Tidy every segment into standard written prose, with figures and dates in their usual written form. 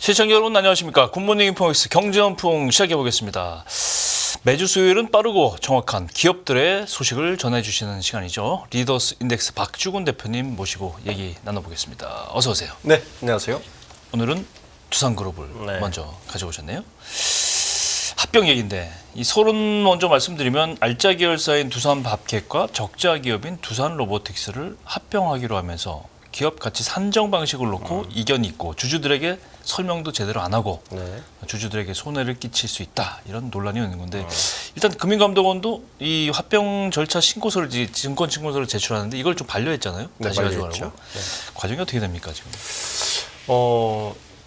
시청자 여러분 안녕하십니까. 굿모닝 인포맥스 경제연풍 시작해보겠습니다. 매주 수요일은 빠르고 정확한 기업들의 소식을 전해주시는 시간이죠. 리더스 인덱스 박주근 대표님 모시고 얘기 나눠보겠습니다. 어서 오세요. 네, 안녕하세요. 오늘은 두산그룹을 먼저 가져오셨네요. 합병 얘기인데 이 소론 먼저 말씀드리면 알짜 계열사인 두산밥켓과 적자 기업인 두산로보틱스를 합병하기로 하면서 기업 가치 산정 방식을 놓고 이견이 있고 주주들에게 설명도 제대로 안 하고 주주들에게 손해를 끼칠 수 있다 이런 논란이 있는 건데 일단 금융감독원도 이 합병 절차 신고서를 증권 신고서를 제출하는데 이걸 좀 반려했잖아요. 다시 가져가라고. 과정이 어떻게 됩니까 지금?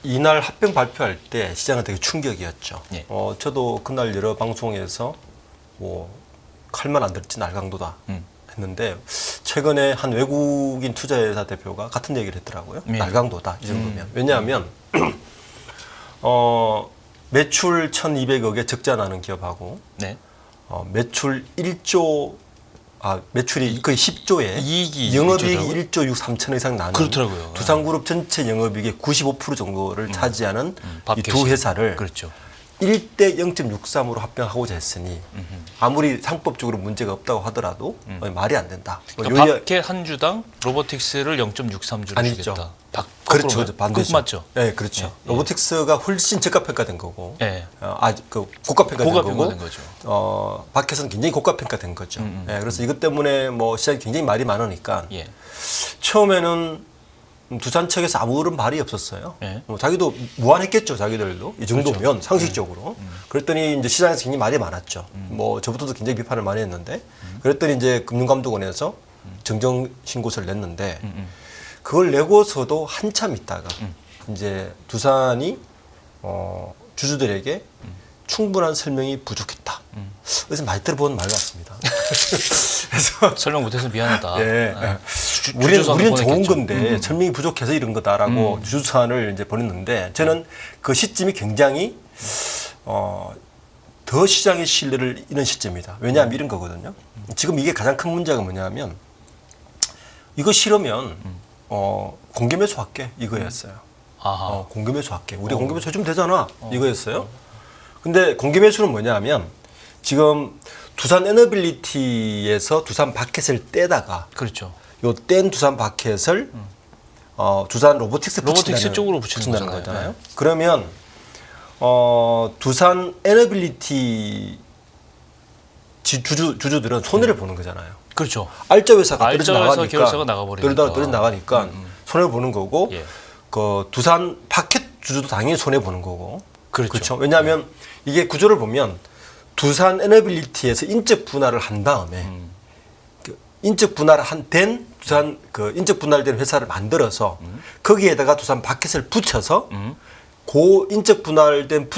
이날 합병 발표할 때 시장은 되게 충격이었죠. 예. 저도 그날 여러 방송에서 뭐 칼만 안 들지 날강도다 했는데 최근에 한 외국인 투자회사 대표가 같은 얘기를 했더라고요. 예. 날강도다 이 정도면. 왜냐하면 매출 1,200억에 적자 나는 기업하고 매출 1조 매출이 거의 10조에 이익이 영업이익이 1조 6, 3천 이상 나는 그렇더라고요. 두산그룹 전체 영업이익의 95% 정도를 차지하는 이 두 회사를 그렇죠. 1대 0.63으로 합병하고자 했으니 아무리 상법적으로 문제가 없다고 하더라도 말이 안 된다. 그러니까 밥켓 한 주당 로보틱스를 0.63주로 아니죠. 주겠다. 그렇죠. 반대죠. 맞죠? 네, 그렇죠. 예. 로보틱스가 훨씬 저가평가된 거고, 예. 고가평가된 고가평가된 거고, 거죠. 밥켓은 굉장히 고가평가된 거죠. 예, 그래서 이것 때문에 뭐 시장이 굉장히 말이 많으니까 예. 처음에는 두산 측에서 아무런 말이 없었어요. 예. 자기도 무안했겠죠, 자기들도 이 정도면 그렇죠. 상식적으로. 그랬더니 이제 시장에서 굉장히 말이 많았죠. 뭐 저부터도 굉장히 비판을 많이 했는데, 그랬더니 이제 금융감독원에서 정정 신고서를 냈는데, 그걸 내고서도 한참 있다가 이제 두산이 주주들에게 충분한 설명이 부족했다. 그래서 많이 들어본 말 같습니다. 그래서 설명 못해서 미안하다. 예. 우리는 좋은 건데 설명이 부족해서 이런 거다라고 주주사안을 이제 보냈는데 저는 그 시점이 굉장히 더 시장의 신뢰를 잃은 시점이다. 왜냐하면 이런 거거든요. 지금 이게 가장 큰 문제가 뭐냐면 이거 싫으면 공개 매수할게 이거였어요. 공개 매수할게. 우리 공개 매수 해주면 되잖아. 이거였어요. 근데 공개 매수는 뭐냐면 지금 두산 에너빌리티에서 두산 바켓을 떼다가 그렇죠. 요 뗀 두산 바켓을 두산 로보틱스 쪽으로 붙인다는 거잖아요. 네. 그러면 두산 에너빌리티 주주들은 손해를 보는 거잖아요. 그렇죠. 알짜 회사가 떨어져 알짜 계열사가 나가버리니까. 떨어져 나가니까 손해 보는 거고 예. 그 두산 바켓 주주도 당연히 손해 보는 거고. 그렇죠. 왜냐하면 이게 구조를 보면 두산 에너빌리티에서 인적 분할을 한 다음에 그 인적 분할을 된 두산 그 인적 분할된 회사를 만들어서 거기에다가 두산 바켓을 붙여서 그 인적 분할된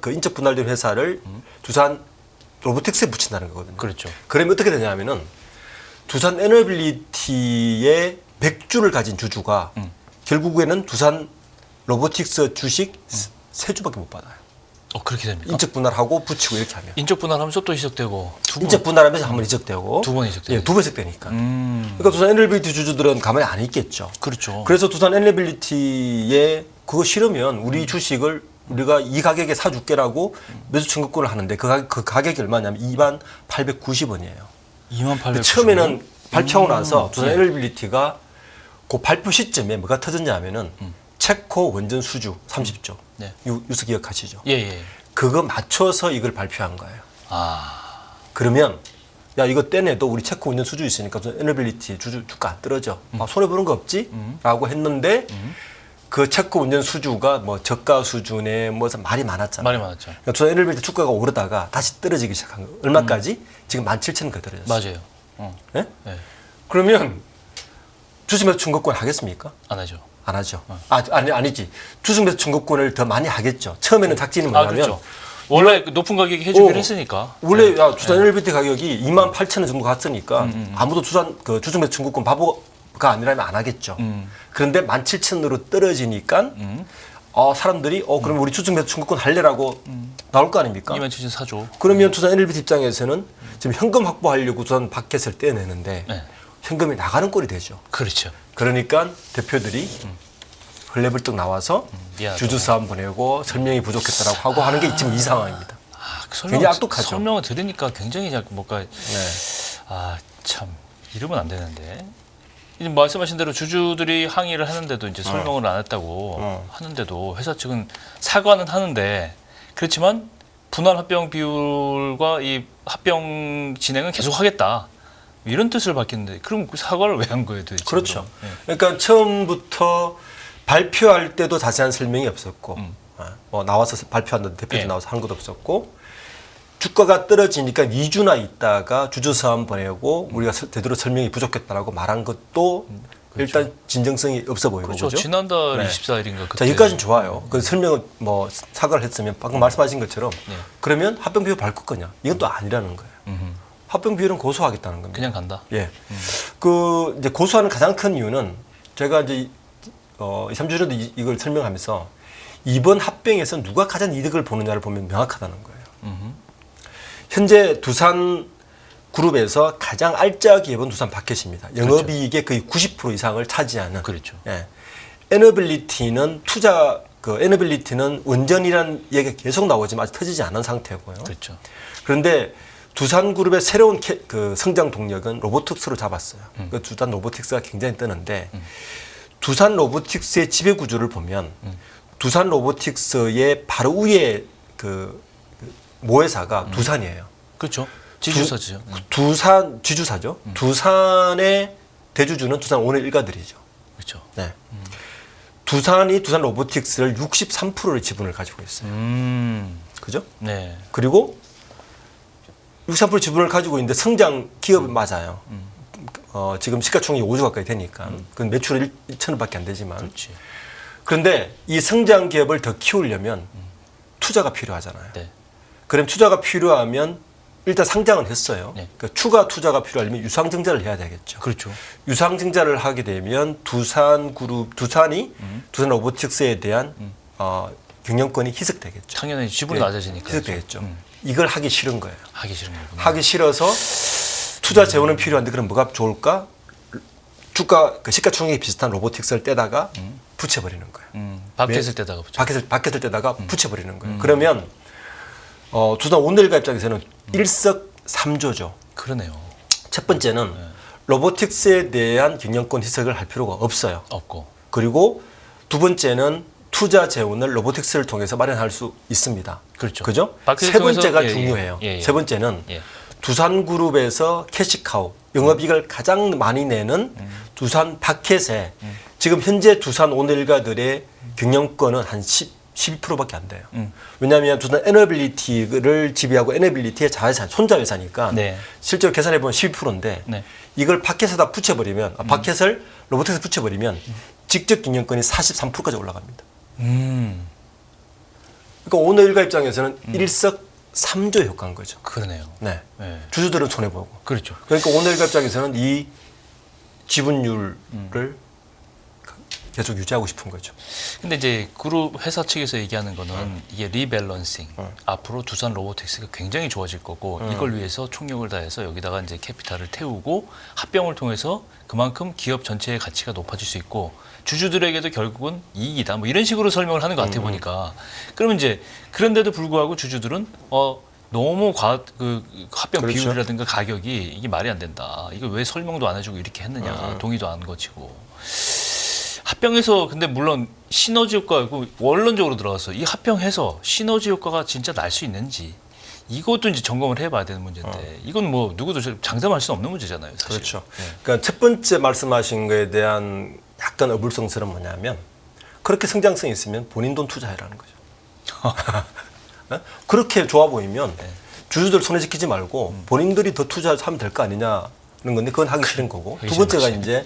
인적 분할된 회사를 두산 로보틱스에 붙인다는 거거든요. 그렇죠. 그러면 어떻게 되냐면은 두산 에너빌리티의 100주를 가진 주주가 결국에는 두산 로보틱스 주식 3주밖에 못 받아요. 그렇게 됩니까? 인적 분할하고 붙이고 이렇게 하면. 인적 분할하면서 또 이적되고 인적 분할하면서 한 번 이적되고 두 번 이적되고. 예, 두 번 이적되니까. 그러니까 두산 에너빌리티 주주들은 가만히 안 있겠죠. 그렇죠. 그래서 두산 에너빌리티에 그거 싫으면 우리 주식을 우리가 이 가격에 사줄게라고 매수 청구권을 하는데 그 가격이 얼마냐면 2890원이에요. 2890원. 처음에는 발표하고 나서 두산 에너빌리티가 그 발표 시점에 뭐가 터졌냐 하면은 체코 원전 수주 30조. 유스 기억하시죠? 예. 그거 맞춰서 이걸 발표한 거예요. 그러면 야 이거 떼내도 우리 체코 원전 수주 있으니까 에너빌리티 주가 안 떨어져. 손해 보는 거 없지? 라고 했는데 그 체코 원전 수주가 뭐 저가 수준에 뭐 말이 많았잖아요. 말이 많았죠. 그러니까 두산 에너빌리티 주가가 오르다가 다시 떨어지기 시작한 거. 얼마까지? 지금 17,000원 떨어졌어요. 맞아요. 네? 그러면 주식매수 청구권 하겠습니까? 안 하죠. 안 하죠. 아니지. 주식매수 청구권을 더 많이 하겠죠. 처음에는 작지는 뭐냐면 그렇죠. 원래 높은 가격에 해주기로 했으니까. 원래 두산 에너빌리티 가격이 28,000원 정도 갔으니까 아무도 주식매수 청구권 바보가 아니라면 안 하겠죠. 그런데 17,000원으로 떨어지니까 사람들이 그러면 우리 주식매수 청구권 할래라고 나올 거 아닙니까? 27,000원 사줘. 그러면 두산 에너빌리티 입장에서는 지금 현금 확보하려고 두산 바켓을 떼내는데 현금이 나가는 꼴이 되죠. 그렇죠. 그러니까 대표들이 헐레벌떡 나와서 주주사안 보내고 설명이 부족했다라고 하고 하는 게 지금 이 상황입니다. 굉장히 악독하죠. 설명을 들으니까 굉장히 뭔가 참 이러면 안 되는데. 이제 말씀하신 대로 주주들이 항의를 하는데도 이제 설명을 안 했다고 하는데도 회사 측은 사과는 하는데 그렇지만 분할 합병 비율과 이 합병 진행은 계속하겠다. 이런 뜻을 밝혔는데 그럼 그 사과를 왜 한 거예요, 도대체? 그렇죠. 그러니까 처음부터 발표할 때도 자세한 설명이 없었고 나와서 발표하는데 대표도 나와서 한 것도 없었고 주가가 떨어지니까 2주나 있다가 주주사안 보내고 우리가 제대로 설명이 부족했다라고 말한 것도 그렇죠. 일단 진정성이 없어 보이고 그렇죠. 그죠? 지난달 24일인가 그때. 자, 여기까지는 좋아요. 그 설명을 뭐 사과를 했으면 방금 말씀하신 것처럼 그러면 합병 비율 바꿀 거냐? 이건 또 아니라는 거예요. 합병 비율은 고소하겠다는 겁니다. 그냥 간다. 예. 그 이제 고소하는 가장 큰 이유는 제가 이제 3주 전에도 이걸 설명하면서 이번 합병에서 누가 가장 이득을 보느냐를 보면 명확하다는 거예요. 현재 두산 그룹에서 가장 알짜 기업은 두산 바켓입니다. 영업이익의 거의 90% 이상을 차지하는. 그렇죠. 예. 에너빌리티는 에너빌리티는 원전이라는 얘기가 계속 나오지만 아직 터지지 않은 상태고요. 그렇죠. 그런데 두산 그룹의 새로운 그 성장 동력은 로보틱스로 잡았어요. 그 두산 로보틱스가 굉장히 뜨는데 두산 로보틱스의 지배 구조를 보면 두산 로보틱스의 바로 위에 그 모회사가 두산이에요. 그렇죠. 지주사죠. 두산 지주사죠. 두산의 대주주는 두산 오늘 일가들이죠. 그렇죠. 네. 두산이 두산 로보틱스를 63%의 지분을 가지고 있어요. 그죠? 네. 그리고 63% 지분을 가지고 있는데 성장 기업은 맞아요. 지금 시가총액이 5조 가까이 되니까. 그건 매출 1천억밖에 안 되지만. 그렇지. 그런데 이 성장 기업을 더 키우려면 투자가 필요하잖아요. 네. 그럼 투자가 필요하면 일단 상장은 했어요. 네. 그러니까 추가 투자가 필요하려면 유상증자를 해야 되겠죠. 그렇죠. 유상증자를 하게 되면 두산이 두산 로보틱스에 대한 경영권이 희석되겠죠. 당연히 지분이 낮아지니까. 희석되겠죠. 이걸 하기 싫은 거예요. 하기 싫은 거구나. 하기 싫어서 투자 재원은 필요한데 그럼 뭐가 좋을까? 주가 그 시가총액이 비슷한 로보틱스를 떼다가 붙여버리는 거예요. 바켓을 떼다가 붙여. 바켓을 떼다가 붙여버리는 거예요. 그러면 두산 오늘가 입장에서는 일석삼조죠. 그러네요. 첫 번째는 로보틱스에 대한 경영권 희석을 할 필요가 없어요. 없고. 그리고 두 번째는 투자 재원을 로보틱스를 통해서 마련할 수 있습니다. 그렇죠. 그죠? 바켓을 세 번째가 통해서, 중요해요. 예. 세 번째는 두산그룹에서 캐시카우, 영업이익을 가장 많이 내는 두산 바켓에 지금 현재 두산 오늘가들의 경영권은 한 12%밖에 안 돼요. 왜냐하면 두산 에너빌리티를 지배하고 에너빌리티의 자회사, 손자회사니까 네. 실제로 계산해보면 12%인데 네. 이걸 바켓에다 붙여버리면, 바켓을 로보틱스에 붙여버리면 직접 경영권이 43%까지 올라갑니다. 그러니까 오늘 일가 입장에서는 일석삼조 효과인 거죠. 그러네요. 네. 네. 주주들은 손해보고. 그렇죠. 그러니까 오늘 일가 입장에서는 이 지분율을 계속 유지하고 싶은 거죠. 근데 이제 그룹 회사 측에서 얘기하는 거는 이게 리밸런싱. 앞으로 두산 로보틱스가 굉장히 좋아질 거고 이걸 위해서 총력을 다해서 여기다가 이제 캐피탈을 태우고 합병을 통해서 그만큼 기업 전체의 가치가 높아질 수 있고 주주들에게도 결국은 이익이다. 뭐 이런 식으로 설명을 하는 것 같아 보니까. 그러면 이제 그런데도 불구하고 주주들은 너무 그 합병 그렇죠. 비율이라든가 가격이 이게 말이 안 된다. 이거 왜 설명도 안 해주고 이렇게 했느냐. 동의도 안 거치고. 합병해서 근데 물론 시너지 효과 원론적으로 들어가서 이 합병해서 시너지 효과가 진짜 날 수 있는지 이것도 이제 점검을 해봐야 되는 문제인데 이건 뭐 누구도 장담할 수는 없는 문제잖아요. 사실. 그렇죠. 네. 그러니까 첫 번째 말씀하신 거에 대한 약간 어불성설은 뭐냐면 그렇게 성장성이 있으면 본인 돈 투자해라는 거죠. 그렇게 좋아 보이면 주주들 손해지키지 말고 본인들이 더 투자하면 될 거 아니냐는 건데 그건 하기 싫은 거고. 두 번째가 이제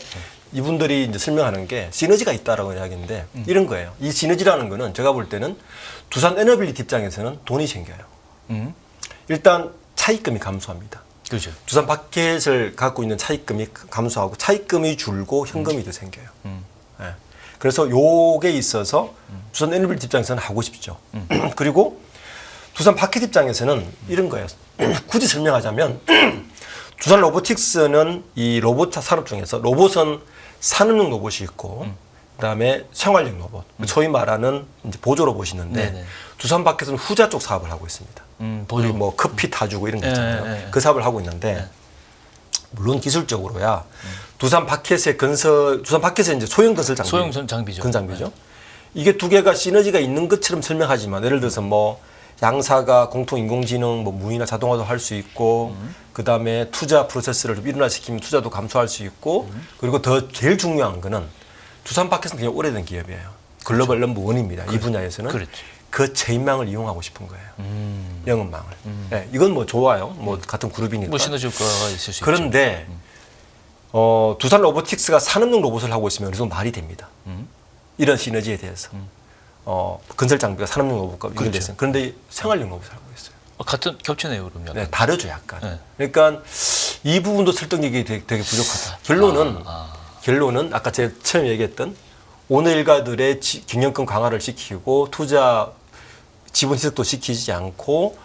이분들이 이제 설명하는 게 시너지가 있다라고 이야기인데 이런 거예요. 이 시너지라는 거는 제가 볼 때는 두산 에너빌리티 입장에서는 돈이 생겨요. 일단 차입금이 감소합니다. 그렇죠. 두산 바켓을 갖고 있는 차입금이 감소하고 차입금이 줄고 현금이 더 생겨요. 네. 그래서 요게 있어서 두산 에너빌리티 입장에서는 하고 싶죠. 그리고 두산 바켓 입장에서는 이런 거예요. 굳이 설명하자면 두산 로보틱스는 이 로봇 산업 중에서 로봇은 산업용 로봇이 있고 그다음에 생활용 로봇, 소위 말하는 이제 보조 로봇이는데 네네. 두산 바켓은 후자 쪽 사업을 하고 있습니다. 보조. 우리 뭐 커피 타주고 이런 거 있잖아요. 그 사업을 하고 있는데 물론 기술적으로야 두산 바켓의 이제 소형 건설 장비, 소형 장비죠. 건장비죠. 이게 두 개가 시너지가 있는 것처럼 설명하지만 예를 들어서 뭐 양사가 공통 인공지능, 뭐 무인화 자동화도 할 수 있고, 그 다음에 투자 프로세스를 좀 일원화시키면 투자도 감소할 수 있고, 그리고 더 제일 중요한 거는 두산 바켓은 굉장히 오래된 기업이에요. 글로벌 넘버 원입니다. 이 분야에서는. 그렇죠. 그 제인망을 이용하고 싶은 거예요. 영업망을. 네, 이건 뭐 좋아요. 뭐 같은 그룹이니까. 뭐 시너지 효과가 있을 수 그런데 두산 로보틱스가 산업용 로봇을 하고 있으면 어느 정도 말이 됩니다. 이런 시너지에 대해서. 건설 장비가 산업용 로봇과 연결됐어요. 그런데 생활용 로봇을 하고 있어요. 같은 겹치네요, 그러면. 네, 다르죠, 약간. 네. 그러니까 이 부분도 설득력이 되게 부족하다. 결론은 아까 제가 처음 얘기했던 오늘 일가들의 경영권 강화를 시키고 투자 지분 희석도 시키지 않고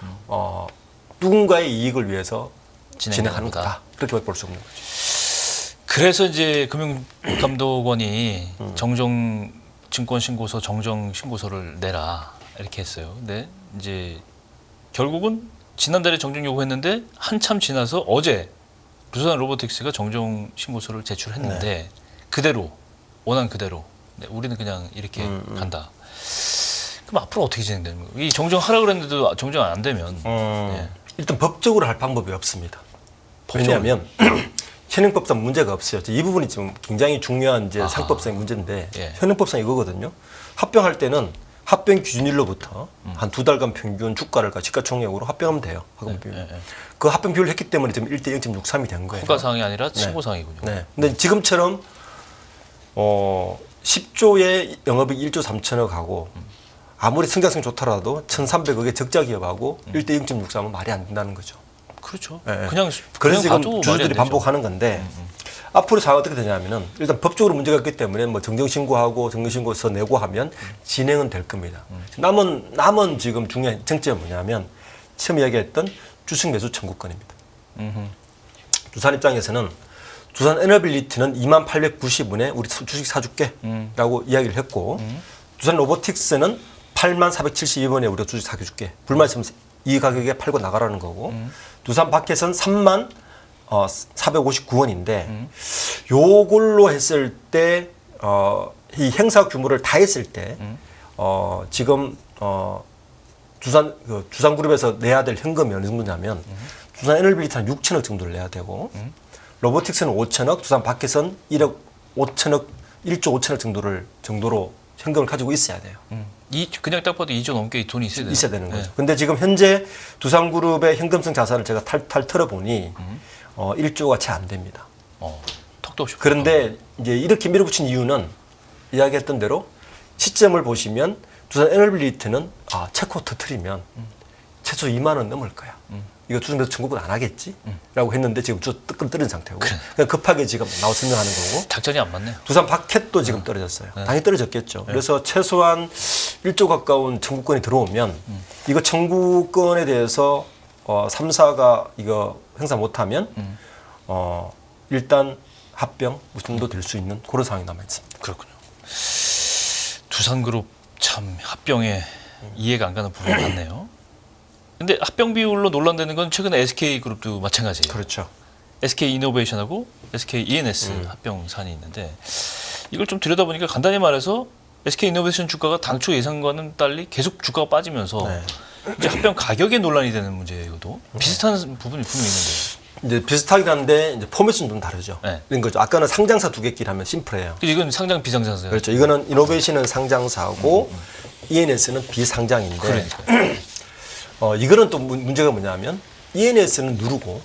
누군가의 이익을 위해서 진행하는 거다. 그렇게 볼 수 없는 거죠. 그래서 이제 금융감독원이 증권신고서 정정신고서를 내라 이렇게 했어요. 근데 이제 결국은 지난달에 정정 요구했는데 한참 지나서 어제 두산 로보틱스가 정정신고서를 제출했는데 그대로 원한 그대로 우리는 그냥 이렇게 간다. 그럼 앞으로 어떻게 진행되는 거예요? 이 정정하라 그랬는데도 정정 안 되면 일단 법적으로 할 방법이 없습니다. 왜냐하면 현행법상 문제가 없어요. 이 부분이 지금 굉장히 중요한 이제 상법상의 문제인데 현행법상 이거거든요. 합병할 때는 합병 기준일로부터 한 2달간 평균 주가를 시가총액으로 합병하면 돼요. 그 합병 비율을 했기 때문에 지금 1대 0.63이 된 거예요. 허가사항이 아니라 신고사항이군요. 네. 근데 지금처럼 10조의 영업이익 1조 3천억하고 아무리 성장성이 좋더라도 1,300억의 적자 기업하고 1대 0.63은 말이 안 된다는 거죠. 그렇죠. 네. 그냥 그래서 지금 봐도 주주들이 반복하는 건데 앞으로 상황 어떻게 되냐면은 일단 법적으로 문제가 있기 때문에 뭐 정정신고하고 정정신고서 내고 하면 진행은 될 겁니다. 남은 지금 중요한 쟁점이 뭐냐면 처음 이야기했던 주식 매수 청구권입니다. 두산 입장에서는 두산 에너빌리티는 2890원에 우리 주식 사줄게라고 이야기를 했고 두산 로보틱스는 8472원에 우리가 주식 사줄게. 불만 있으면 이 가격에 팔고 나가라는 거고 두산 바켓은 3459원인데 요걸로 했을 때 이 행사 규모를 다 했을 때 지금 두산그룹에서 내야 될 현금이 어느 정도냐면 두산 에너빌리티는 6천억 정도를 내야 되고 로보틱스는 5천억, 두산 바켓은 1억 5천억, 1조 5천억 정도로 현금을 가지고 있어야 돼요. 그냥 딱 봐도 2조 넘게 돈이 있어야 되는 거죠. 근데 지금 현재 두산그룹의 현금성 자산을 제가 탈 털어보니 1조가 채 안 됩니다. 턱도 없이. 그런데 이제 이렇게 밀어붙인 이유는 이야기했던 대로 시점을 보시면 두산 에너빌리티는 체코 터트리면 최소 2만 원 넘을 거야. 이거 두산에서 청구권 안 하겠지? 라고 했는데 지금 뜨끔 떨어진 상태고 그냥 급하게 지금 나와 설명하는 거고 작전이 안 맞네요. 두산 바켓도 지금 떨어졌어요. 당연히 떨어졌겠죠. 그래서 최소한 1조 가까운 청구권이 들어오면 이거 청구권에 대해서 3사가 이거 행사 못하면 일단 합병 무슨도 될 수 있는 그런 상황이 남아 있습니다. 그렇군요. 두산그룹 참 합병에 이해가 안 가는 부분이 많네요. 근데 합병 비율로 논란되는 건 최근에 SK그룹도 마찬가지예요. 그렇죠. SK이노베이션하고 SKENS 합병 사안이 있는데 이걸 좀 들여다보니까 간단히 말해서 SK이노베이션 주가가 당초 예상과는 달리 계속 주가가 빠지면서 이제 합병 가격에 논란이 되는 문제예요. 이것도 비슷한 부분이 분명히 있는데. 이제 비슷하긴 한데 이제 포맷은 좀 다르죠. 이런 거죠. 아까는 상장사 두 개끼리 하면 심플해요. 이건 상장 비상장사예요. 그렇죠. 이거는 이노베이션은 상장사고 ENS는 비상장인데. 그러니까요. 이거는 또 문제가 뭐냐면 ENS는 누르고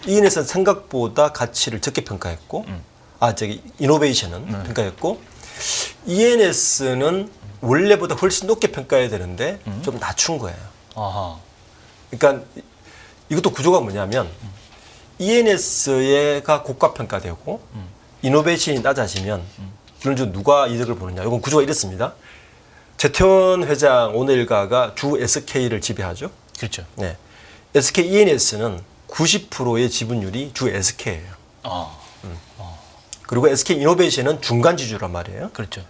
ENS는 생각보다 가치를 적게 평가했고 이노베이션은 평가했고 ENS는 원래보다 훨씬 높게 평가해야 되는데 좀 낮춘 거예요. 그러니까 이것도 구조가 뭐냐면 ENS가 고가 평가되고 이노베이션이 낮아지면 그런 누가 이득을 보느냐. 이건 구조가 이렇습니다. 재태원 회장 오늘 일가가 주 SK를 지배하죠. 그렇죠. 네. SK ENS는 90%의 지분율이 주 SK예요. 그리고 SK 이노베이션은 중간 지주란 말이에요. 그렇죠.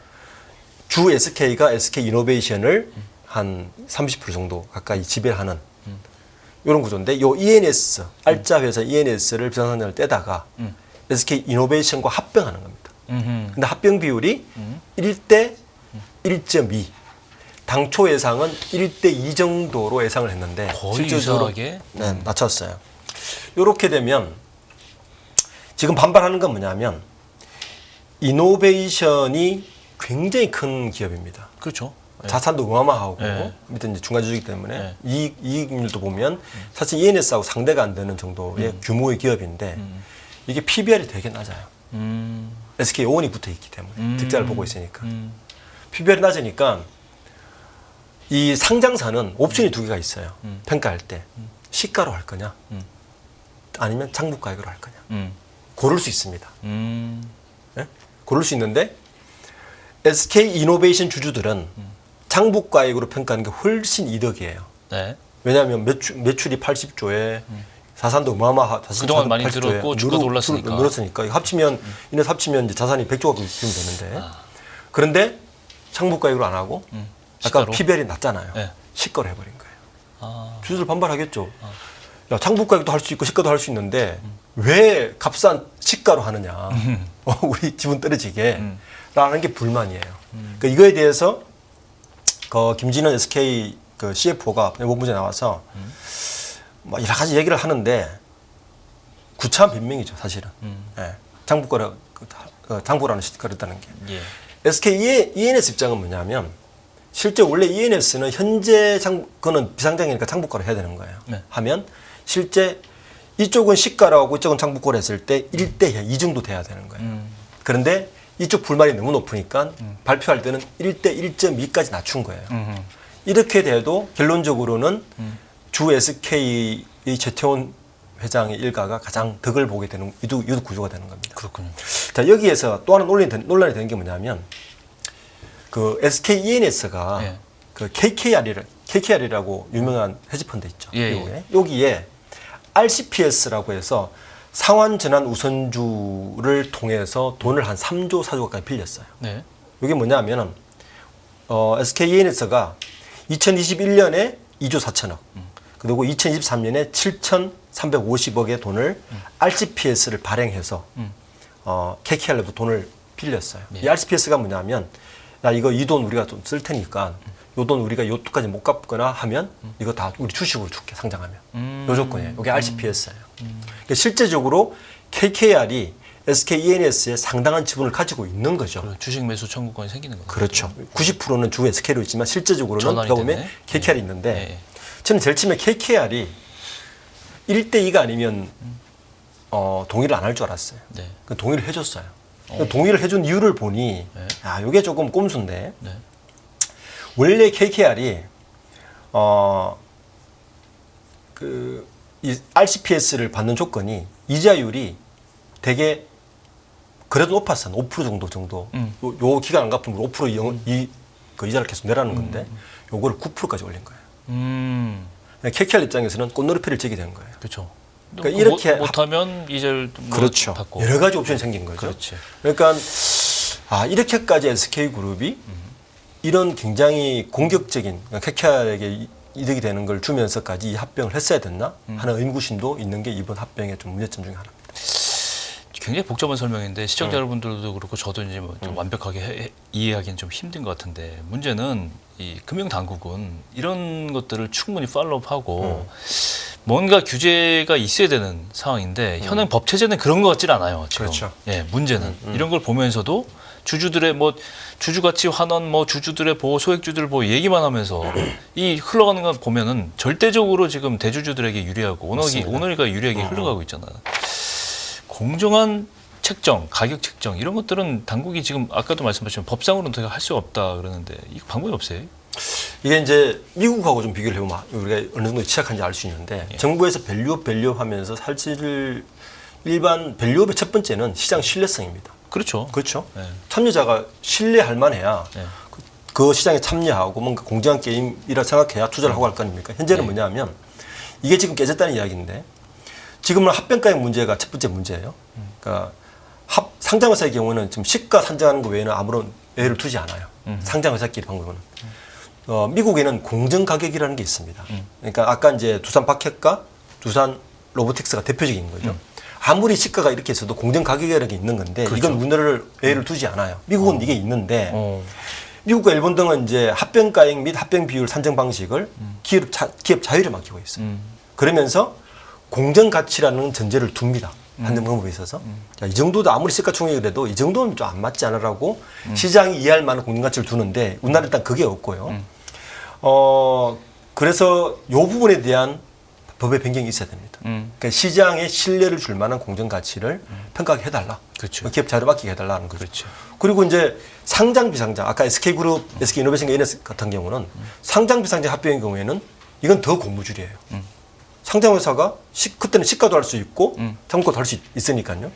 주 SK가 SK 이노베이션을 한 30% 정도 가까이 지배하는 이런 구조인데 요 ENS 알짜 회사 ENS를 비상상장을 떼다가 SK 이노베이션과 합병하는 겁니다. 근데 합병 비율이 1대 1.2. 당초 예상은 1대 2 정도로 예상을 했는데 실질적으로 낮췄어요. 이렇게 되면 지금 반발하는 건 뭐냐면 이노베이션이 굉장히 큰 기업입니다. 그렇죠. 자산도 어마어마하고 네. 밑에 이제 중간주주이기 때문에 네. 이익률도 보면 사실 ENS하고 상대가 안 되는 정도의 규모의 기업인데 이게 PBR이 되게 낮아요. SK 오온이 붙어 있기 때문에 득자를 보고 있으니까 PBR이 낮으니까 이 상장사는 옵션이 두 개가 있어요. 평가할 때 시가로 할 거냐 아니면 장부가액으로 할 거냐 고를 수 있습니다. 네? 고를 수 있는데 SK 이노베이션 주주들은 장부가액으로 평가하는 게 훨씬 이득이에요. 네. 왜냐하면 매출이 80조에 자산도 어마어마하고 그동안 많이 늘었고 주가도 올랐으니까. 늘었으니까 이거 합치면 인해서 합치면 이제 자산이 100조가 되면 되는데 그런데 장부가액으로 안 하고 아까 시가로? PBR이 낮잖아요. 네. 시가로 해버린 거예요. 주주들 반발하겠죠. 야, 장부가액도 할 수 있고 시가도 할 수 있는데 왜 값싼 시가로 하느냐. 우리 지분 떨어지게 라는 게 불만이에요. 그러니까 이거에 대해서 김진원 SK 그 CFO가 법무부에 나와서 뭐 여러 가지 얘기를 하는데 구차한 변명이죠, 사실은. 예. 장부라는 시가를 했다는 게. 예. SK ENS 입장은 뭐냐면 실제 원래 ENS는 현재 그거는 비상장이니까 장부가로 해야 되는 거예요. 네. 하면 실제 이쪽은 시가라고 이쪽은 장부가로 했을 때 1대 2 정도 돼야 되는 거예요. 그런데 이쪽 불만이 너무 높으니까 발표할 때는 1대 1.2까지 낮춘 거예요. 이렇게 돼도 결론적으로는 주 SK의 최태원 회장의 일가가 가장 덕을 보게 되는 이득 구조가 되는 겁니다. 그렇군요. 자, 여기에서 또 하나 논란이 되는 게 뭐냐면 그 SK ENS가 예. 그 KKR이라고 유명한 헤지펀드 있죠. 예, 미국에. 여기에 RCPS라고 해서 상환전환 우선주를 통해서 돈을 한 3조 4조가까지 빌렸어요. 네. 이게 뭐냐면은 SK ENS가 2021년에 2조 4천억, 그리고 2023년에 7,350억의 돈을 RCPS를 발행해서 KKR로부터 돈을 빌렸어요. 네. 이 RCPS가 뭐냐면 야 이거 이 돈 우리가 좀 쓸 테니까 요 돈 우리가 요것까지 못 갚거나 하면 이거 다 우리 주식으로 줄게 상장하면 요 조건이에요. 이게 RCPS예요. 그러니까 실제적으로 KKR이 SK ENS에 상당한 지분을 가지고 있는 거죠. 주식 매수 청구권이 생기는 거죠. 그렇죠. 90%는 주 SK로 있지만 실제적으로는 전환이 그가 보면 되네. KKR이 있는데 네. 저는 제일 처음에 KKR이 1대 2가 아니면 동의를 안 할 줄 알았어요. 네. 그 동의를 해줬어요. 동의를 해준 이유를 보니 네. 아 이게 조금 꼼수인데 네. 원래 KKR이 이 RCPS를 받는 조건이 이자율이 되게 그래도 높았어요. 5% 정도. 요 기간 안 갚으면 5% 그 이자를 계속 내라는 건데 요거를 9%까지 올린 거예요. KKR 입장에서는 꽃놀이패를 지게 된 거예요. 그렇죠. 그러니까 이렇게 못하면 이자를 그렇죠. 받고. 여러 가지 옵션이 생긴 거죠. 그렇지. 그러니까 이렇게까지 SK그룹이 이런 굉장히 공격적인 KKR에게 이득이 되는 걸 주면서까지 이 합병을 했어야 됐나 하는 의구심도 있는 게 이번 합병의 좀 문제점 중에 하나입니다. 굉장히 복잡한 설명인데 시청자 여러분들도 그렇고 저도 이제 좀 완벽하게 이해하기는 좀 힘든 것 같은데 문제는 이 금융 당국은 이런 것들을 충분히 팔로우하고 뭔가 규제가 있어야 되는 상황인데 현행 법 체제는 그런 것 같질 않아요. 지금. 그렇죠. 예, 문제는 이런 걸 보면서도 주주들의 주주가치 환원 주주들의 보호 소액주들 보호 얘기만 하면서 이 흘러가는 거 보면은 절대적으로 지금 대주주들에게 유리하고 오너가 유리하게 흘러가고 있잖아요. 공정한 책정, 가격 책정 이런 것들은 당국이 지금 아까도 말씀하셨지만 법상으로는 더 할 수 없다 그러는데 이 방법이 없어요. 이게 이제 미국하고 좀 비교를 해보면 우리가 어느 정도 취약한지 알 수 있는데 정부에서 밸류업 하면서 사실 일반 밸류업의 첫 번째는 시장 신뢰성입니다. 그렇죠. 그렇죠. 네. 참여자가 신뢰할 만해야 네. 그 시장에 참여하고 뭔가 공정한 게임이라 생각해야 투자를 하고 할 거 아닙니까? 현재는 뭐냐면 이게 지금 깨졌다는 이야기인데 지금은 합병가액 문제가 첫 번째 문제예요. 그러니까 상장회사의 경우는 지금 시가 산정하는 거 외에는 아무런 예외를 두지 않아요. 상장 회사끼리 방법은. 미국에는 공정 가격이라는 게 있습니다. 그러니까 아까 이제 두산 바켓과 두산 로보틱스가 대표적인 거죠. 아무리 시가가 이렇게 있어도 공정 가격이라는 게 있는 건데 그렇죠. 이건 우리나라를 예외를 두지 않아요. 미국은 이게 있는데 미국과 일본 등은 이제 합병가액 및 합병 비율 산정 방식을 기업 자율에 맡기고 있어요. 그러면서 공정 가치라는 전제를 둡니다. 판정 방법에 있어서. 자, 이 정도도 아무리 시가총액이 그래도 이 정도는 좀 안 맞지 않으라고 시장이 이해할 만한 공정 가치를 두는데 우리나라 일단 그게 없고요. 그래서 이 부분에 대한 법의 변경이 있어야 됩니다. 그러니까 시장에 신뢰를 줄 만한 공정 가치를 평가해달라. 그렇죠. 기업 자료 맡기게 해달라는 거죠. 그렇죠. 그리고 이제 상장 비상장, 아까 SK그룹, SK이노베이션 NS 같은 경우는 상장 비상장 합병의 경우에는 이건 더 고무줄이에요. 상장 회사가 그때는 시가도 할 수 있고 장고도 할 수 있으니까요.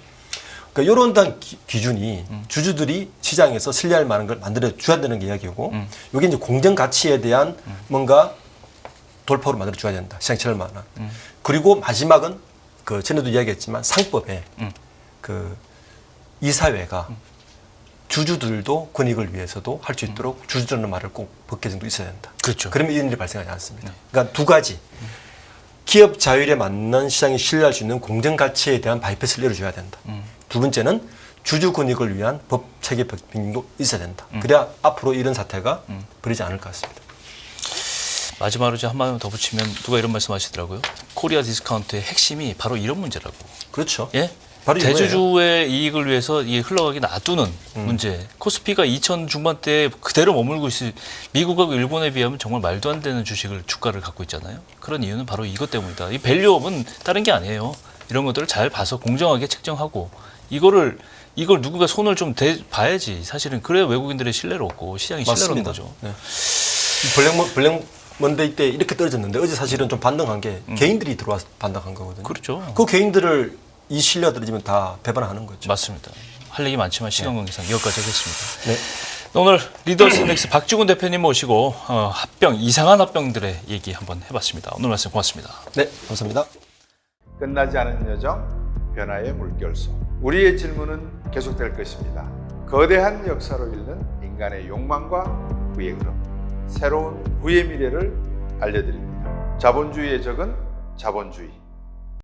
그러니까 이런 단 기준이 주주들이 시장에서 신뢰할 만한 걸 만들어 줘야 되는 게 이야기고, 이게 이제 공정 가치에 대한 뭔가 돌파로 만들어 줘야 된다. 시장 신뢰할 만한. 그리고 마지막은 그 전에도 이야기했지만 상법에 그 이사회가 주주들도 권익을 위해서도 할 수 있도록 주주라는 말을 꼭 법 개정도 있어야 된다. 그렇죠. 그러면 이런 일이 발생하지 않습니다. 그러니까 두 가지. 기업 자율에 맞는 시장이 신뢰할 수 있는 공정 가치에 대한 바이패스를 열어줘야 된다. 두 번째는 주주 권익을 위한 법 체계 변경도 있어야 된다. 그래야 앞으로 이런 사태가 벌이지 않을 것 같습니다. 마지막으로 한 마디 더 붙이면 누가 이런 말씀하시더라고요. 코리아 디스카운트의 핵심이 바로 이런 문제라고. 그렇죠. 예? 바로 대주주의 이익을 위해서 이게 흘러가게 놔두는 문제. 코스피가 2000 중반대에 그대로 머물고 있을 미국하고 일본에 비하면 정말 말도 안 되는 주가를 갖고 있잖아요. 그런 이유는 바로 이것 때문이다. 이 밸류업은 다른 게 아니에요. 이런 것들을 잘 봐서 공정하게 책정하고 이걸 누군가 손을 좀 봐야지. 사실은 그래야 외국인들의 신뢰를 얻고 시장이 신뢰를 얻는 거죠. 네. 블랙 먼데이 때 이렇게 떨어졌는데 어제 사실은 좀 반등한 게 개인들이 들어와서 반등한 거거든요. 그렇죠. 그 개인들을 이 신뢰가 떨어지면 다 배반하는 거죠. 맞습니다. 할 얘기 많지만 시간 관계상 여기까지 하겠습니다. 네. 오늘 리더스넥스 박주근 대표님 모시고 이상한 합병들의 얘기 한번 해봤습니다. 오늘 말씀 고맙습니다. 네, 감사합니다. 끝나지 않은 여정, 변화의 물결소. 우리의 질문은 계속될 것입니다. 거대한 역사로 읽는 인간의 욕망과 부의 흐름. 새로운 부의 미래를 알려드립니다. 자본주의의 적은 자본주의.